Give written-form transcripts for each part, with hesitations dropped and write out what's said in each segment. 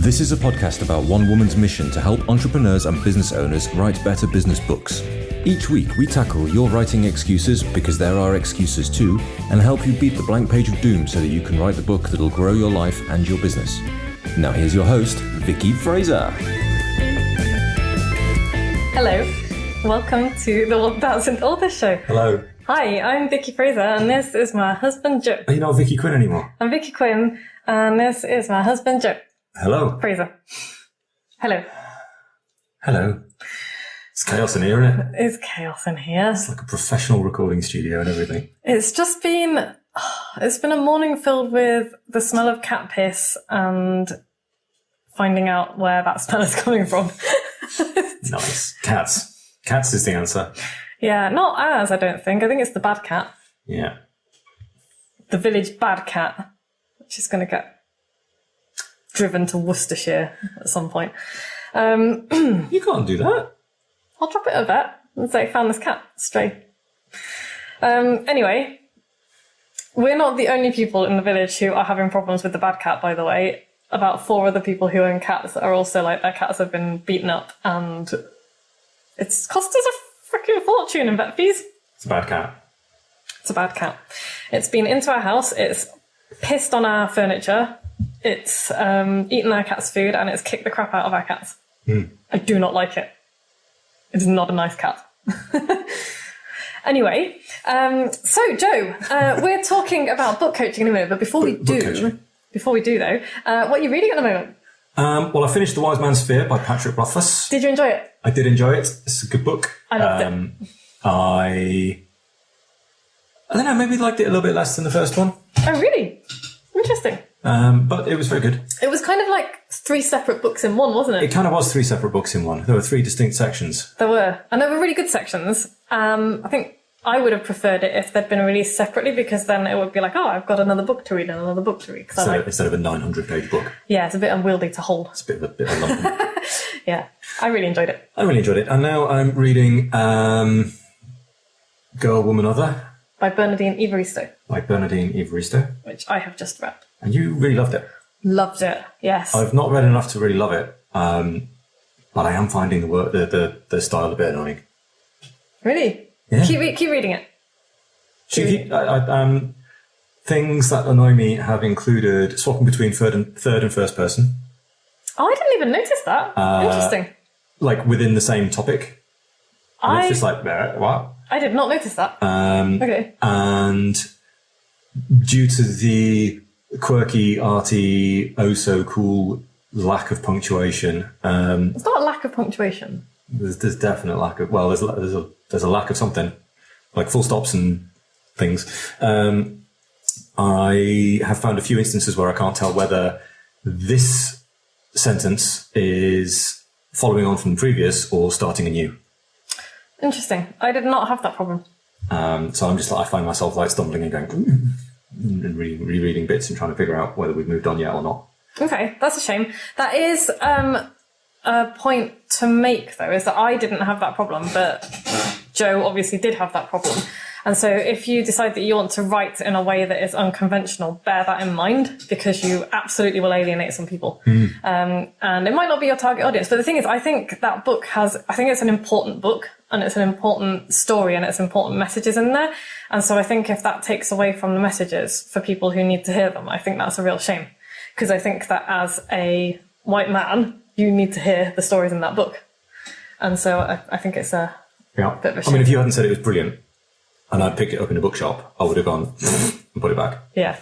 This is a podcast about one woman's mission to help entrepreneurs and business owners write better business books. Each week, we tackle your writing excuses, because there are excuses too, and help you beat the blank page of doom so that you can write the book that'll grow your life and your business. Now here's your host, Vicky Fraser. Hello, welcome to the 1000th Author Show. Hello. Hi, I'm Vicky Fraser, and this is my husband, Joe. Are you not Vicky Quinn anymore? I'm Vicky Quinn, and this is my husband, Joe. Hello. Fraser. Hello. Hello. It's chaos in here, isn't it? It's chaos in here. It's like a professional recording studio and everything. It's just been... It's been a morning filled with the smell of cat piss and finding out where that smell is coming from. Nice. Cats. Cats is the answer. Yeah, not ours, I don't think. I think it's the bad cat. Yeah. The village bad cat, which is going to get driven to Worcestershire at some point. You can't do that. I'll drop it a vet and say, found this cat, stray. Anyway, we're not the only people in the village who are having problems with the bad cat, by the way. About 4 other people who own cats are also like, their cats have been beaten up, and it's cost us a freaking fortune in vet fees. It's a bad cat. It's a bad cat. It's been into our house, it's pissed on our furniture, it's eaten our cat's food, and it's kicked the crap out of our cats. I do not like it. It's not a nice cat. Anyway, so Joe, we're talking about book coaching in a minute, but before we do though, what are you reading at the moment? Well, I finished The Wise Man's Fear by Patrick Rothfuss. Did you enjoy it? I did enjoy it. It's a good book. I loved it. I don't know, maybe liked it a little bit less than the first one. Oh, really? Interesting. But it was very good. It was kind of like 3 separate books in one, wasn't it? It kind of was 3 separate books in one. There were 3 distinct sections. There were. And there were really good sections. I think I would have preferred it if they'd been released separately, because then it would be like, oh, I've got another book to read and another book to read. Instead of a 900-page book. Yeah, it's a bit unwieldy to hold. It's a bit of a lump. Yeah, I really enjoyed it. I really enjoyed it. And now I'm reading Girl, Woman, Other. By Bernardine Evaristo. Which I have just read. And you really loved it. Loved it, yes. I've not read enough to really love it, but I am finding the style a bit annoying. Really? Yeah. Keep reading it. Things that annoy me have included swapping between third and first person. Oh, I didn't even notice that. Interesting. Like within the same topic. And it's just like, what? I did not notice that. Okay. And due to the quirky, arty, oh so cool lack of punctuation. It's not a lack of punctuation. There's definite lack of, well, there's a lack of something, like full stops and things. I have found a few instances where I can't tell whether this sentence is following on from the previous or starting anew. Interesting. I did not have that problem. So I'm just like, I find myself like stumbling and going and rereading bits and trying to figure out whether we've moved on yet or not. Okay, that's a shame. That is a point to make, though, is that I didn't have that problem, but Joe obviously did have that problem. And so if you decide that you want to write in a way that is unconventional, bear that in mind, because you absolutely will alienate some people. And it might not be your target audience. But the thing is, I think that book I think it's an important book, and it's an important story, and it's important messages in there. And so I think if that takes away from the messages for people who need to hear them, I think that's a real shame. Because I think that as a white man, you need to hear the stories in that book. And so I think it's a bit of a shame. I mean, if you hadn't said it was brilliant, and I'd picked it up in a bookshop, I would have gone and put it back. Yeah.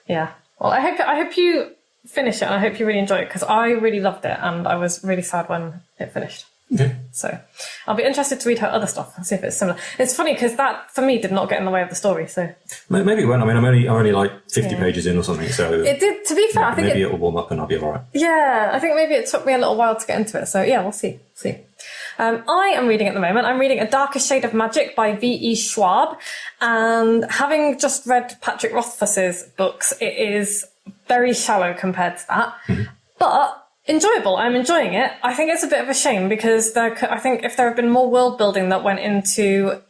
Yeah. Well, I hope you finish it, and I hope you really enjoy it, because I really loved it, and I was really sad when it finished. Okay. So I'll be interested to read her other stuff and see if it's similar. It's funny, because that, for me, did not get in the way of the story, so... Maybe it won't. I mean, I'm only like 50 pages in or something, so... It did, to be fair, I think maybe it'll warm up and I'll be all right. Yeah, I think maybe it took me a little while to get into it, so yeah, we'll see. I am reading at the moment. I'm reading A Darker Shade of Magic by V.E. Schwab, and having just read Patrick Rothfuss's books, it is very shallow compared to that, but enjoyable. I'm enjoying it. I think it's a bit of a shame, because I think if there had been more world building that went into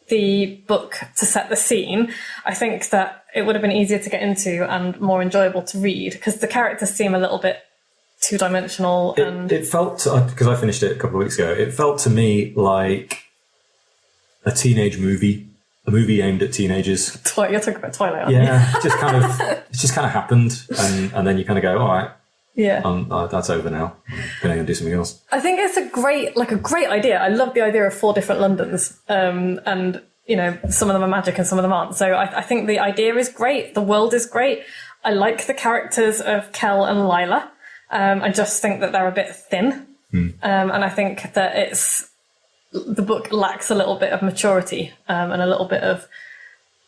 the book to set the scene, I think that it would have been easier to get into and more enjoyable to read, because the characters seem a little bit two-dimensional. It felt, because I finished it a couple of weeks ago, it felt to me like a teenage movie, a movie aimed at teenagers. You're talking about Twilight, aren't you? Yeah, it just kind of happened, and then you kind of go, all right, Yeah. that's over now. I'm going to do something else. I think it's a great idea. I love the idea of 4 different Londons, and some of them are magic and some of them aren't. So I think the idea is great. The world is great. I like the characters of Kel and Lila. I just think that they're a bit thin, and I think that the book lacks a little bit of maturity and a little bit of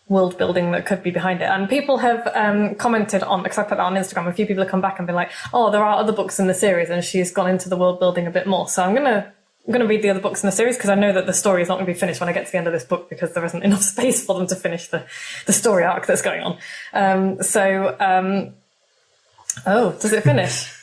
world building that could be behind it. And people have commented on, because I put that on Instagram, a few people have come back and been like, oh, there are other books in the series and she's gone into the world building a bit more. So I'm gonna read the other books in the series, because I know that the story is not going to be finished when I get to the end of this book, because there isn't enough space for them to finish the story arc that's going on. Does it finish?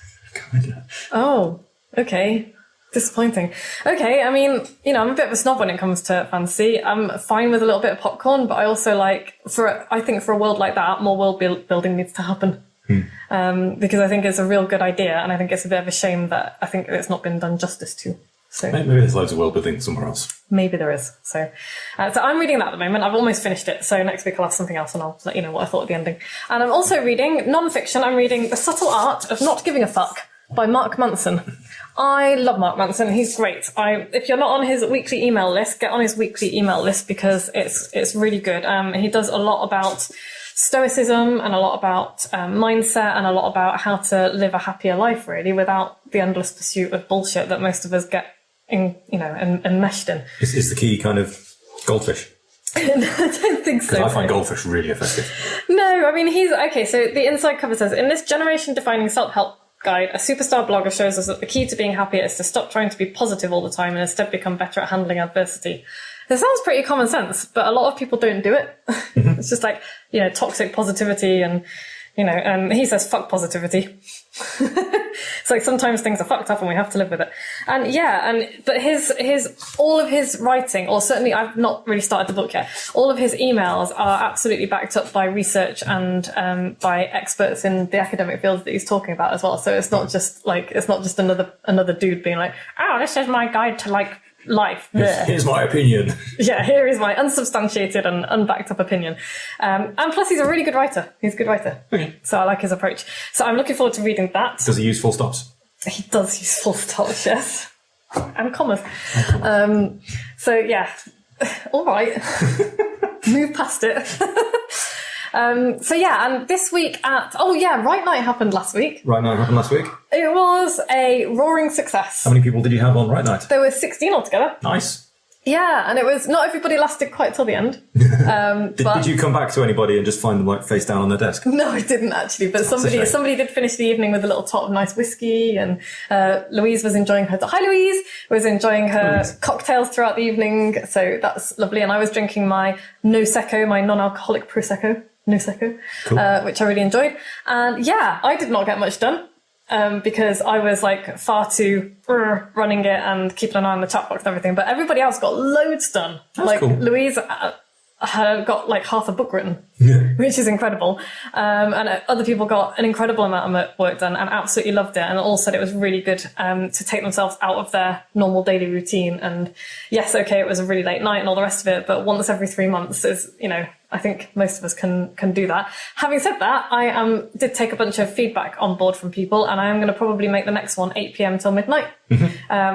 Kinda. Oh, okay. Disappointing. Okay, I mean, I'm a bit of a snob when it comes to fantasy. I'm fine with a little bit of popcorn, but I also I think for a world like that, more world building needs to happen. Because I think it's a real good idea, and I think it's a bit of a shame that I think it's not been done justice to. So Maybe there's loads of world building somewhere else. maybe there is. So I'm reading that at the moment. I've almost finished it. So next week I'll have something else and I'll let you know what I thought of the ending. And I'm also reading non-fiction. I'm reading The Subtle Art of Not Giving a Fuck by Mark Manson. I love Mark Manson. He's great. If you're not on his weekly email list, get on his weekly email list, because it's really good. He does a lot about stoicism and a lot about mindset and a lot about how to live a happier life, really, without the endless pursuit of bullshit that most of us get enmeshed in. Is the key kind of goldfish? I don't think so. I find goldfish really effective. No, I mean, he's okay. So the inside cover says, in this generation-defining self-help guide, a superstar blogger shows us that the key to being happier is to stop trying to be positive all the time and instead become better at handling adversity. This sounds pretty common sense, but a lot of people don't do it. It's just like, toxic positivity and, he says fuck positivity. It's like sometimes things are fucked up and we have to live with it. But all of his writing, or certainly I've not really started the book yet, all of his emails are absolutely backed up by research and by experts in the academic fields that he's talking about as well. So it's not just another dude being like, oh, this is my guide to life. Here's my opinion. Yeah, here is my unsubstantiated and unbacked up opinion. And plus he's a really good writer. He's a good writer. Okay. So I like his approach. So I'm looking forward to reading that. Does he use full stops? He does use full stops, yes. And commas. So yeah. All right. Move past it. And this week Write Night happened last week. Right Night happened last week. It was a roaring success. How many people did you have on Right Night? There were 16 altogether. Nice. Yeah, and it was not everybody lasted quite till the end. Did you come back to anybody and just find them face down on their desk? No, I didn't actually, but somebody did finish the evening with a little tot of nice whiskey, and Louise was enjoying her cocktails throughout the evening, so that's lovely. And I was drinking my Prosecco, my non-alcoholic Prosecco, cool. Which I really enjoyed. And yeah, I did not get much done. Because I was far too running it and keeping an eye on the chat box and everything, but everybody else got loads done. That's cool. Louise got half a book written, which is incredible. And other people got an incredible amount of work done and absolutely loved it, and all said it was really good to take themselves out of their normal daily routine. And yes, okay, it was a really late night and all the rest of it, but once every 3 months is, I think most of us can do that. Having said that, I did take a bunch of feedback on board from people, and I am going to probably make the next one 8 p.m. till midnight,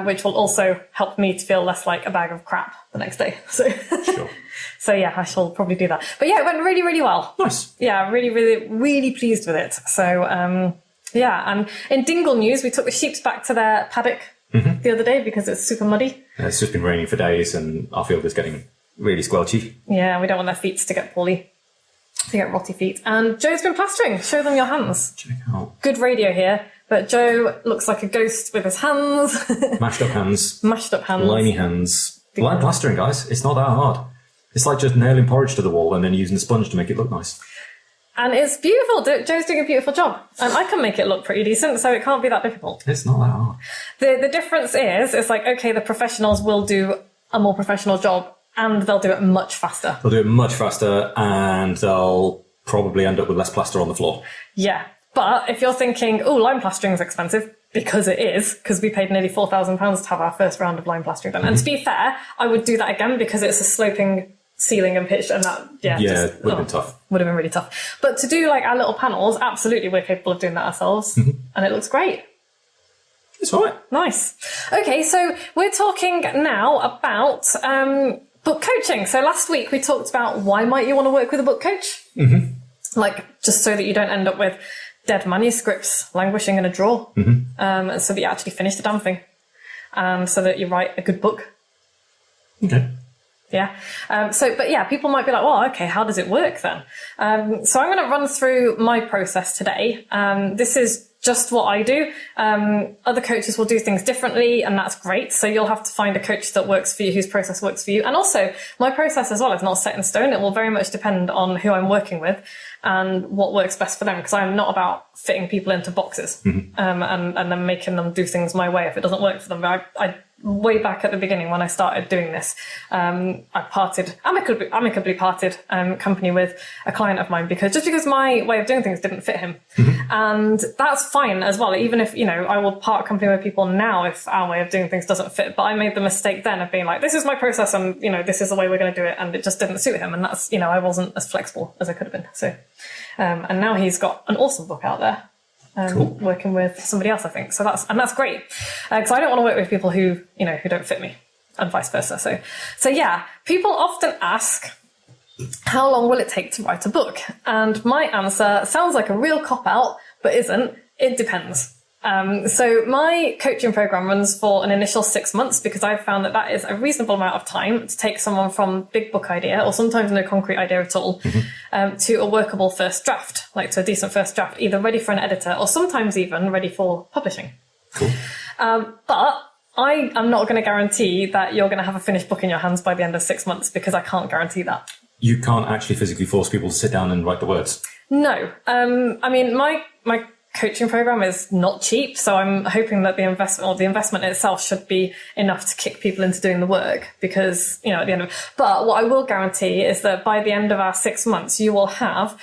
which will also help me to feel less like a bag of crap the next day. So, sure. So yeah, I shall probably do that. But yeah, it went really, really well. Nice. Yeah, really, really, really pleased with it. So and in Dingle news, we took the sheep back to their paddock the other day because it's super muddy. It's just been raining for days, and our field is getting really squelchy. Yeah, we don't want their feet to get poorly, to get rotty feet. And Joe's been plastering. Show them your hands. Check out. Good radio here, but Joe looks like a ghost with his hands. Mashed up hands. Limey hands. Line plastering, guys. It's not that hard. It's like just nailing porridge to the wall and then using a sponge to make it look nice. And it's beautiful. Joe's doing a beautiful job. And I can make it look pretty decent, so it can't be that difficult. It's not that hard. The difference is, it's okay, the professionals will do a more professional job, and they'll do it much faster. They'll do it much faster, and they'll probably end up with less plaster on the floor. Yeah. But if you're thinking, oh, lime plastering is expensive, because it is, because we paid nearly £4,000 to have our first round of line plastering done. And to be fair, I would do that again because it's a sloping ceiling and pitch, and that, would have been tough. Would have been really tough. But to do like our little panels, absolutely, we're capable of doing that ourselves. And it looks great. It's all right. Nice. Okay, so we're talking now about book coaching. So last week we talked about why might you want to work with a book coach? Like, just so that you don't end up with dead manuscripts languishing in a drawer. And so that you actually finish the damn thing. And so that you write a good book. Okay. Yeah. But yeah, people might be like, well, okay, how does it work then? So I'm going to run through my process today. This is just what I do. Other coaches will do things differently, and that's great. So you'll have to find a coach that works for you, whose process works for you. And also, my process as well is not set in stone. It will very much depend on who I'm working with and what works best for them, because I'm not about fitting people into boxes and then making them do things my way if it doesn't work for them. I way back at the beginning when I started doing this, I amicably parted company with a client of mine because my way of doing things didn't fit him. And that's fine as well. Even if, I will part company with people now if our way of doing things doesn't fit. But I made the mistake then of being like, this is my process and, this is the way we're going to do it. And it just didn't suit him. And that's, I wasn't as flexible as I could have been. So, and now he's got an awesome book out there. Cool. Working with somebody else, I think. So that's great. Because I don't want to work with people who don't fit me and vice versa. So yeah, people often ask, how long will it take to write a book? And my answer sounds like a real cop-out, but isn't. It depends. So my coaching program runs for an initial 6 months because I've found that is a reasonable amount of time to take someone from big book idea, or sometimes no concrete idea at all, to a workable first draft, like to a decent first draft, either ready for an editor or sometimes even ready for publishing. Cool. But I am not going to guarantee that you're going to have a finished book in your hands by the end of 6 months because I can't guarantee that. You can't actually physically force people to sit down and write the words. No. I mean, my coaching program is not cheap, so I'm hoping that the investment itself should be enough to kick people into doing the work because, at the end of it. But what I will guarantee is that by the end of our 6 months, you will have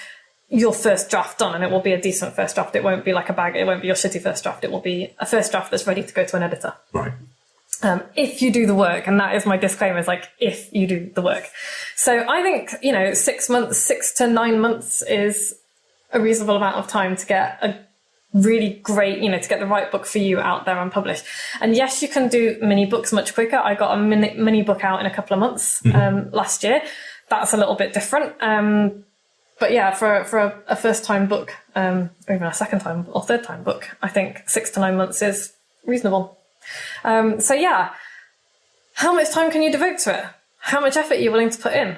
your first draft done, and it will be a decent first draft. It won't be like a bag. It won't be your shitty first draft. It will be a first draft that's ready to go to an editor. Right. If you do the work, and that is my disclaimer, is like, if you do the work. So I think, 6 months, 6 to 9 months is a reasonable amount of time to get a really great, to get the right book for you out there and published. And yes, you can do mini books much quicker. I got a mini book out in a couple of months last year. That's a little bit different. But yeah, for a first time book, or even a second time or third time book, I think 6 to 9 months is reasonable. So yeah, how much time can you devote to it? How much effort are you willing to put in?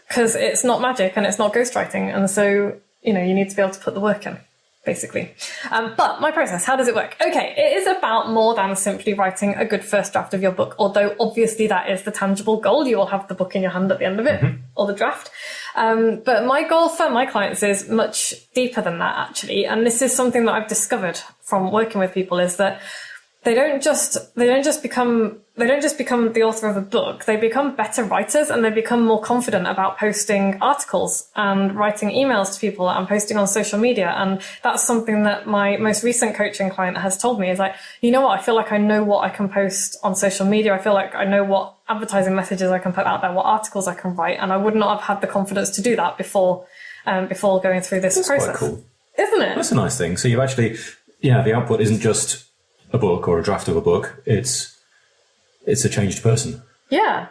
Because it's not magic and it's not ghostwriting. And so, you need to be able to put the work in, basically. But my process, how does it work? Okay, it is about more than simply writing a good first draft of your book, although obviously that is the tangible goal. You will have the book in your hand at the end of it, or the draft. But my goal for my clients is much deeper than that, actually. And this is something that I've discovered from working with people, is that they don't just become the author of a book. They become better writers, and they become more confident about posting articles and writing emails to people and posting on social media. And that's something that my most recent coaching client has told me, is like, you know what? I feel like I know what I can post on social media. I feel like I know what advertising messages I can put out there, what articles I can write. And I would not have had the confidence to do that before going through this process. Quite cool. Isn't it? That's a nice thing. So you've actually, the output isn't just a book or a draft of a book. It's a changed person. Yeah.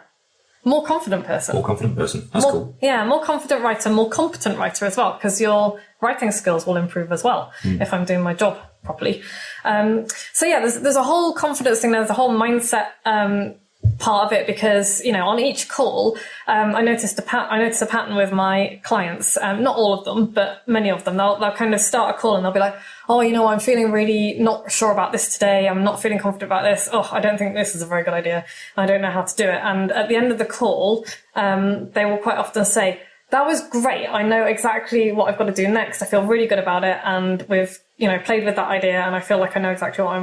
More confident person. That's cool. Yeah, more confident writer, more competent writer as well, because your writing skills will improve as well if I'm doing my job properly. So yeah, there's a whole confidence thing. There's a whole mindset part of it, because on each call I noticed a pattern with my clients. Not all of them, but many of them. They'll kind of start a call and they'll be like, oh, I'm feeling really not sure about this today. I'm not feeling confident about this. Oh, I don't think this is a very good idea. I don't know how to do it. And at the end of the call, they will quite often say, that was great. I know exactly what I've got to do next. I feel really good about it. And we've, played with that idea, and I feel like I know exactly what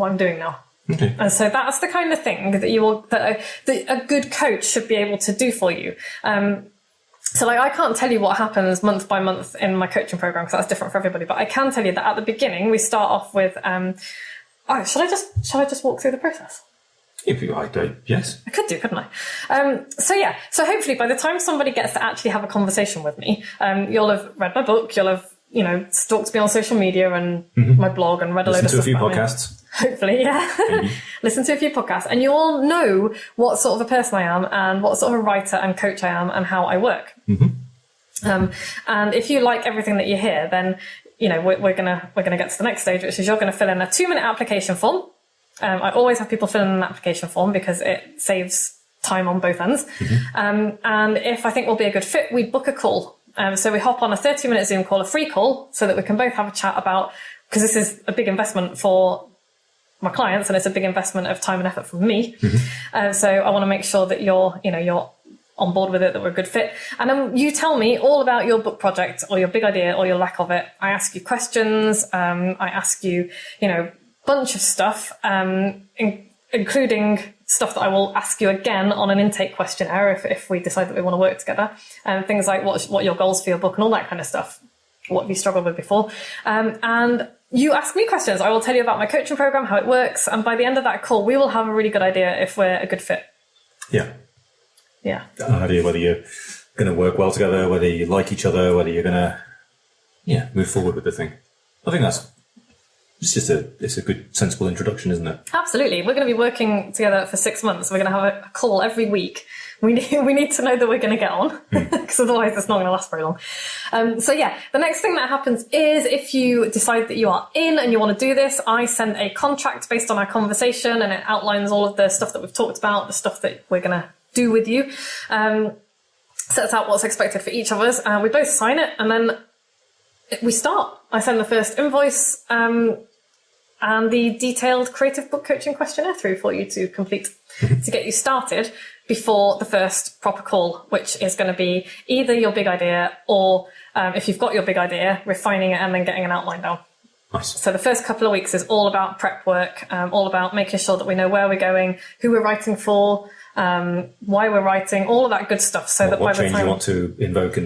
I'm doing now. Okay. And so that's the kind of thing that a good coach should be able to do for you. So I can't tell you what happens month by month in my coaching program, because that's different for everybody. But I can tell you that at the beginning, we start off with Oh, shall I just walk through the process? Yes. I could do, couldn't I? So hopefully by the time somebody gets to actually have a conversation with me, you'll have read my book, you'll have, stalked me on social media and my blog and read a load of stuff. Listen to a few podcasts. Hopefully, yeah. Listen to a few podcasts, and you all know what sort of a person I am and what sort of a writer and coach I am and how I work. And if you like everything that you hear, then we're gonna get to the next stage, which is you're gonna fill in a 2-minute application form. I always have people fill in an application form because it saves time on both ends. And if I think we'll be a good fit, we book a call. So we hop on a 30-minute Zoom call, a free call, so that we can both have a chat about, because this is a big investment for my clients and it's a big investment of time and effort from me. So I want to make sure that you're on board with it, that we're a good fit. And then you tell me all about your book project or your big idea or your lack of it. I ask you questions. I ask you, bunch of stuff, including stuff that I will ask you again on an intake questionnaire if we decide that we want to work together. Things like what are your goals for your book and all that kind of stuff. What have you struggled with before? And you ask me questions. I will tell you about my coaching program, how it works. And by the end of that call, we will have a really good idea if we're a good fit. Yeah. Yeah. An idea whether you're going to work well together, whether you like each other, whether you're going to, move forward with the thing. I think it's a good, sensible introduction, isn't it? Absolutely. We're going to be working together for 6 months. We're going to have a call every week. We need to know that we're going to get on, because otherwise it's not going to last very long. The next thing that happens is if you decide that you are in and you want to do this, I send a contract based on our conversation, and it outlines all of the stuff that we've talked about, the stuff that we're going to do with you, sets out what's expected for each of us. We both sign it, and then we start. I send the first invoice and the detailed creative book coaching questionnaire through for you to complete to get you started before the first proper call, which is going to be either your big idea or, if you've got your big idea, refining it and then getting an outline down. Nice. So the first couple of weeks is all about prep work, all about making sure that we know where we're going, who we're writing for, why we're writing, all of that good stuff. So that by the time, what change you want to invoke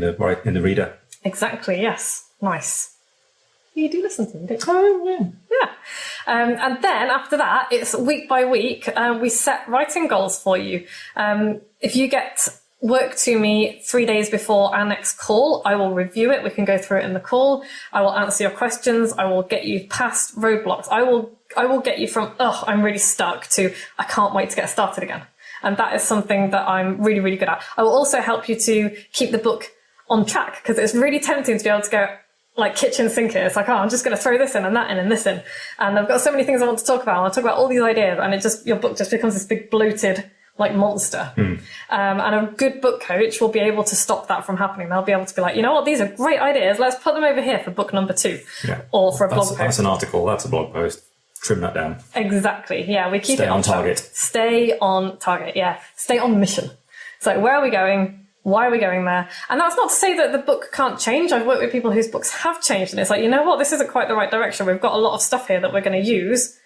in the reader. Exactly. Yes. Nice. You do listen to me, don't you? Oh, yeah. And then after that, it's week by week. We set writing goals for you. If you get work to me 3 days before our next call, I will review it. We can go through it in the call. I will answer your questions. I will get you past roadblocks. I will get you from, I'm really stuck to, I can't wait to get started again. And that is something that I'm really, really good at. I will also help you to keep the book on track, because it's really tempting to be able to go like kitchen sink it. It's like, I'm just going to throw this in and that in and this in. And I've got so many things I want to talk about. I'll talk about all these ideas, and your book just becomes this big bloated like monster. And a good book coach will be able to stop that from happening. They'll be able to be like, you know what, these are great ideas. Let's put them over here for book number 2 or for a blog post. That's an article. That's a blog post. Trim that down. Exactly. Yeah. We keep Stay it on target. Stay on target. Yeah. Stay on mission. So where are we going? Why are we going there? And that's not to say that the book can't change. I've worked with people whose books have changed, and it's like, you know what, this isn't quite the right direction. We've got a lot of stuff here that we're going to use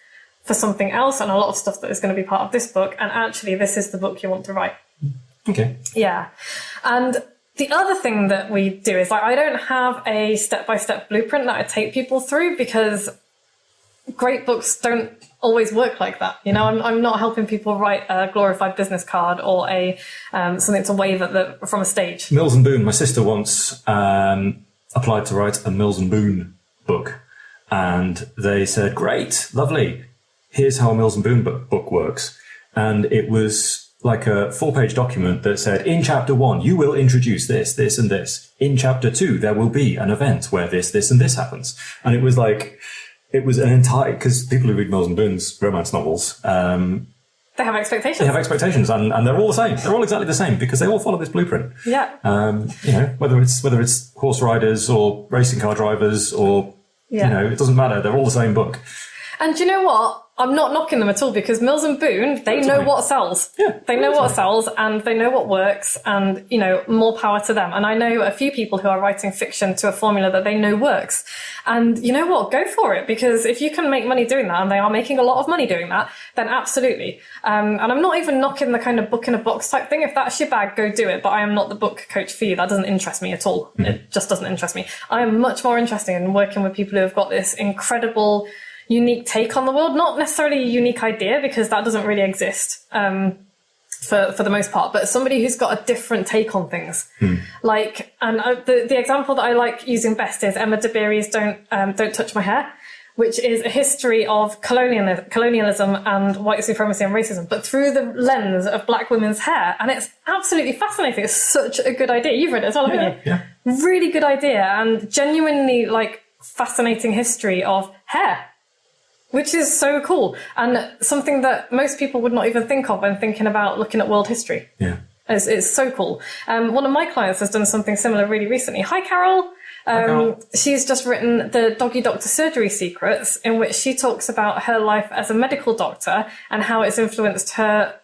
for something else, and a lot of stuff that is going to be part of this book. And actually, this is the book you want to write. Okay. Yeah. And the other thing that we do is, like, I don't have a step-by-step blueprint that I take people through, because great books don't always work like that. I'm not helping people write a glorified business card or something to wave at from a stage. Mills and Boon. My sister once applied to write a Mills and Boon book, and they said, "Great, lovely. Here's how a Mills and Boon book works." And it was like a 4-page document that said, in chapter 1, you will introduce this, this, and this. In chapter 2, there will be an event where this, this, and this happens. And it was like, it was an entire, because people who read Mills and Boon's romance novels, they have expectations. They have expectations, and they're all the same. They're all exactly the same, because they all follow this blueprint. Yeah. Whether it's horse riders or racing car drivers or, it doesn't matter. They're all the same book. And you know what? I'm not knocking them at all, because Mills and Boon, they know what sells. Yeah, they know what sells, and they know what works, and, more power to them. And I know a few people who are writing fiction to a formula that they know works. And you know what? Go for it, because if you can make money doing that, and they are making a lot of money doing that, then absolutely. And I'm not even knocking the kind of book in a box type thing. If that's your bag, go do it. But I am not the book coach for you. That doesn't interest me at all. Mm-hmm. It just doesn't interest me. I am much more interested in working with people who have got this incredible, unique take on the world, not necessarily a unique idea, because that doesn't really exist for the most part, but somebody who's got a different take on things. Like, and the example that I like using best is Emma Dabiri's Don't Touch My Hair, which is a history of colonialism and white supremacy and racism, but through the lens of black women's hair. And it's absolutely fascinating. It's such a good idea. You've read it as well, haven't you? Yeah. Really good idea, and genuinely like fascinating history of hair, which is so cool, and something that most people would not even think of when thinking about looking at world history. Yeah. It's so cool. One of my clients has done something similar really recently. Hi, Carol. She's just written the Doggy Doctor Surgery Secrets, in which she talks about her life as a medical doctor and how it's influenced her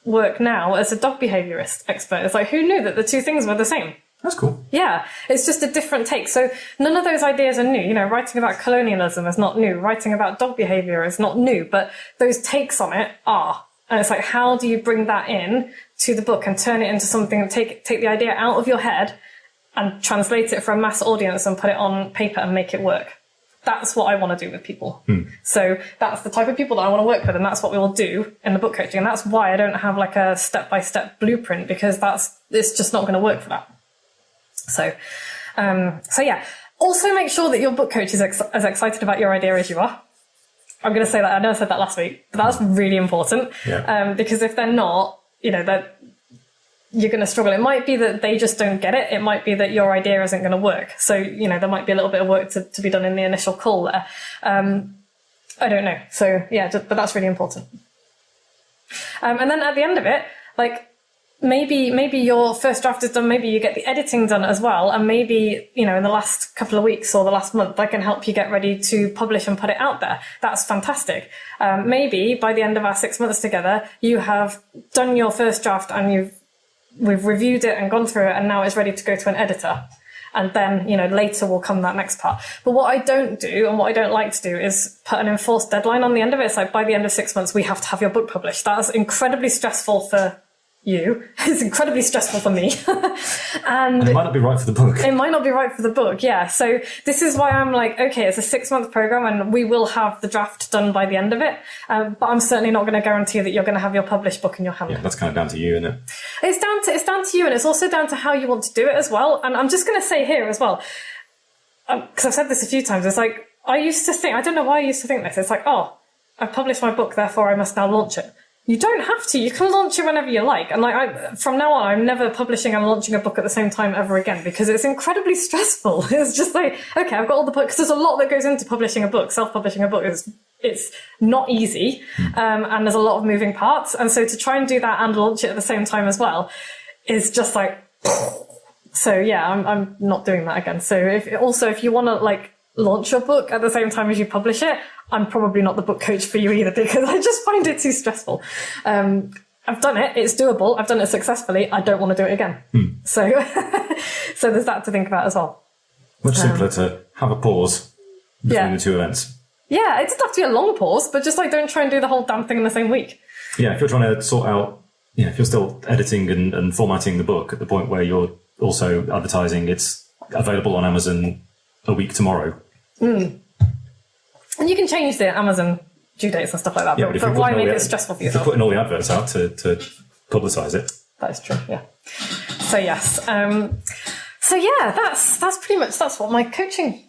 work now as a dog behaviorist expert. It's like, who knew that the two things were the same? That's cool. Yeah, it's just a different take. So none of those ideas are new. You know, writing about colonialism is not new. Writing about dog behavior is not new, but those takes on it are. And it's like, how do you bring that in to the book and turn it into something, take the idea out of your head and translate it for a mass audience and put it on paper and make it work? That's what I want to do with people. So that's the type of people that I want to work with, and that's what we will do in the book coaching. And that's why I don't have like a step-by-step blueprint, because it's just not going to work for that. So yeah. Also make sure that your book coach is as excited about your idea as you are. I'm going to say that. I know I said that last week, but that's really important. Yeah. Because if they're not, you know, that you're going to struggle. It might be that they just don't get it. It might be that your idea isn't going to work. So, you know, there might be a little bit of work to be done in the initial call there. I don't know. So yeah, but that's really important. And then at the end of it, like, maybe your first draft is done, maybe you get the editing done as well, and maybe, you know, in the last couple of weeks or the last month, I can help you get ready to publish and put it out there. That's fantastic. Maybe by the end of our 6 months together, you have done your first draft and we've reviewed it and gone through it, and now it's ready to go to an editor. And then, you know, later will come that next part. But what I don't do, and what I don't like to do, is put an enforced deadline on the end of it. It's like, by the end of 6 months, we have to have your book published. That's incredibly stressful for you. It's incredibly stressful for me. and it might not be right for the book. It might not be right for the book, yeah. So this is why I'm like, okay, it's a 6-month program and we will have the draft done by the end of it. But I'm certainly not going to guarantee that you're going to have your published book in your hand. Yeah, that's kind of down to you, isn't it? It's down to you, and it's also down to how you want to do it as well. And I'm just going to say here as well, because I've said this a few times, it's like, I used to think, I don't know why I used to think this, it's like, oh, I've published my book, therefore I must now launch it. You don't have to. You can launch it whenever you like. And like, from now on, I'm never publishing and launching a book at the same time ever again, because it's incredibly stressful. It's just like, okay, I've got all the books. There's a lot that goes into publishing a book. Self-publishing a book it's not easy. And there's a lot of moving parts. And so to try and do that and launch it at the same time as well is just like, so yeah, I'm not doing that again. So if you want to like launch your book at the same time as you publish it, I'm probably not the book coach for you either, because I just find it too stressful. I've done it. It's doable. I've done it successfully. I don't want to do it again. So there's that to think about as well. Much simpler to have a pause between the two events. Yeah, it doesn't have to be a long pause, but just like, don't try and do the whole damn thing in the same week. Yeah, if you're trying to sort out, if you're still editing and formatting the book at the point where you're also advertising it's available on Amazon a week tomorrow. And you can change the Amazon due dates and stuff like that, Yeah, but why make it stressful for yourself? If yourself? you're putting all the adverts out to publicise it. That is true, yeah. So yes. So yeah, that's pretty much, that's what my coaching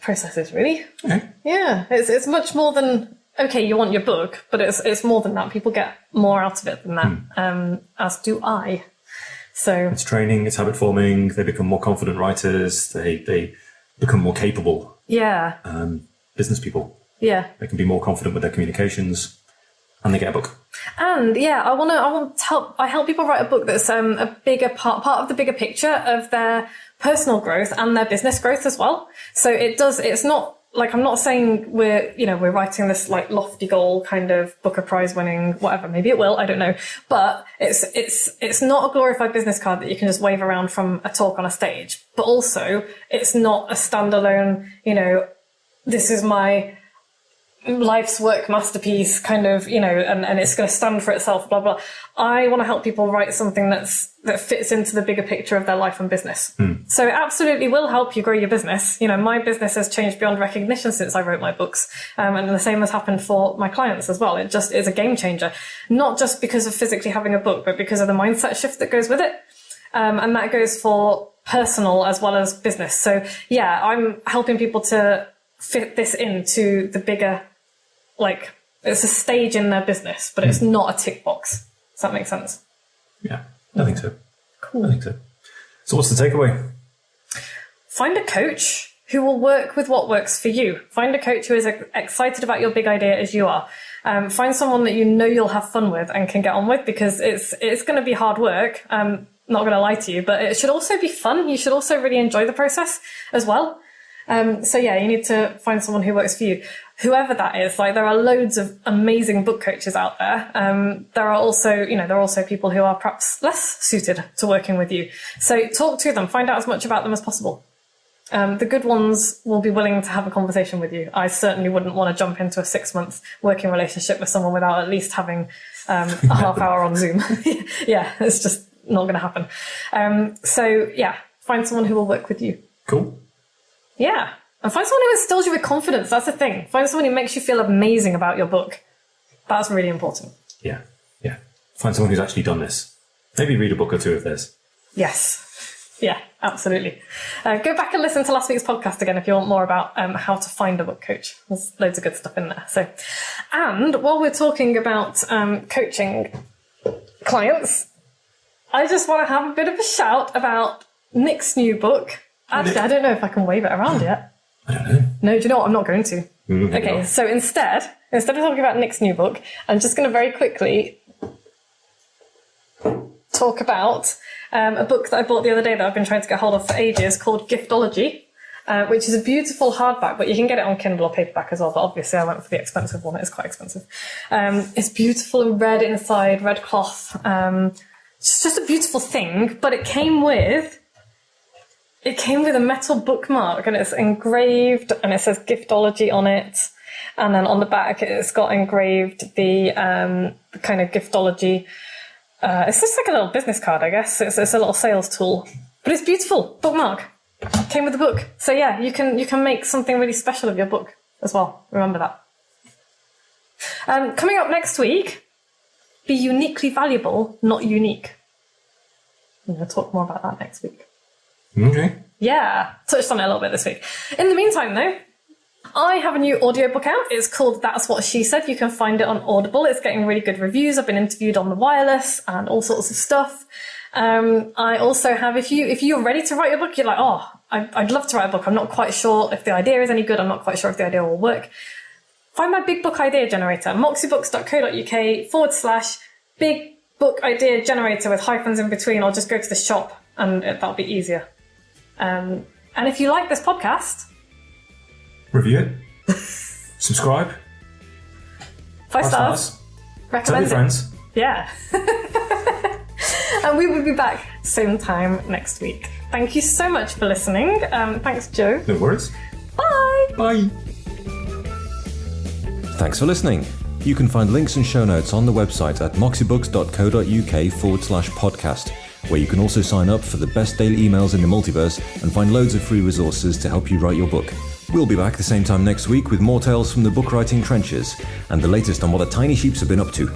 process is, really. Okay. Yeah, it's much more than, okay, you want your book, but it's more than that. People get more out of it than that, as do I. So it's training, it's habit forming, they become more confident writers, they become more capable. Yeah. Business people. Yeah. They can be more confident with their communications, and they get a book. And yeah, I want to help people write a book that's a bigger part of the bigger picture of their personal growth and their business growth as well. So it's not like, I'm not saying we're writing this like lofty goal kind of Booker Prize winning whatever. Maybe it will, I don't know. But it's not a glorified business card that you can just wave around from a talk on a stage. But also, it's not a standalone, this is my life's work masterpiece kind of, and it's going to stand for itself, blah, blah. I want to help people write something that fits into the bigger picture of their life and business. So it absolutely will help you grow your business. My business has changed beyond recognition since I wrote my books. And the same has happened for my clients as well. It just is a game changer, not just because of physically having a book, but because of the mindset shift that goes with it. And that goes for personal as well as business. So yeah, I'm helping people to fit this into the bigger, it's a stage in their business, but it's not a tick box. Does that make sense? Yeah, I think so. Cool. I think so. So what's the takeaway? Find a coach who will work with what works for you. Find a coach who is excited about your big idea as you are. Find someone that you'll have fun with and can get on with, because it's going to be hard work. Not going to lie to you, but it should also be fun. You should also really enjoy the process as well. So yeah, you need to find someone who works for you. Whoever that is, there are loads of amazing book coaches out there. There are also people who are perhaps less suited to working with you. So talk to them, find out as much about them as possible. The good ones will be willing to have a conversation with you. I certainly wouldn't want to jump into a 6-month working relationship with someone without at least having a half hour on Zoom. Yeah, it's just not going to happen. So yeah, find someone who will work with you. Cool. Yeah. And find someone who instills you with confidence. That's the thing. Find someone who makes you feel amazing about your book. That's really important. Yeah. Find someone who's actually done this. Maybe read a book or two of theirs. Yes. Yeah, absolutely. Go back and listen to last week's podcast again if you want more about how to find a book coach. There's loads of good stuff in there. So, and while we're talking about coaching clients, I just want to have a bit of a shout about Nick's new book. Actually, I don't know if I can wave it around yet. I don't know. No, do you know what? I'm not going to. Okay, so instead of talking about Nick's new book, I'm just going to very quickly talk about a book that I bought the other day that I've been trying to get hold of for ages, called Giftology, which is a beautiful hardback, but you can get it on Kindle or paperback as well, but obviously I went for the expensive one. It's quite expensive. It's beautiful and red inside, red cloth. It's just a beautiful thing, but it came with a metal bookmark, and it's engraved, and it says Giftology on it. And then on the back, it's got engraved the kind of Giftology. It's just like a little business card, I guess. It's a little sales tool, but it's beautiful. Bookmark came with the book, so yeah, you can make something really special of your book as well. Remember that. Coming up next week, be uniquely valuable, not unique. I'm going to talk more about that next week. Okay. Yeah, touched on it a little bit this week. In the meantime, though, I have a new audiobook out. It's called That's What She Said. You can find it on Audible. It's getting really good reviews. I've been interviewed on The Wireless and all sorts of stuff. I also have, if you're ready to write your book, you're like, oh, I'd love to write a book. I'm not quite sure if the idea is any good. I'm not quite sure if the idea will work. Find my Big Book Idea Generator, moxiebooks.co.uk/Big Book Idea Generator with hyphens in between, or just go to the shop and that'll be easier. And if you like this podcast, review it, subscribe, 5 stars, recommend tell your friends. Yeah. And we will be back same time next week. Thank you so much for listening. Thanks, Joe. No worries. Bye. Bye. Thanks for listening. You can find links and show notes on the website at moxiebooks.co.uk/podcast, where you can also sign up for the best daily emails in the multiverse and find loads of free resources to help you write your book. We'll be back the same time next week with more tales from the book writing trenches and the latest on what the TinySheeps have been up to.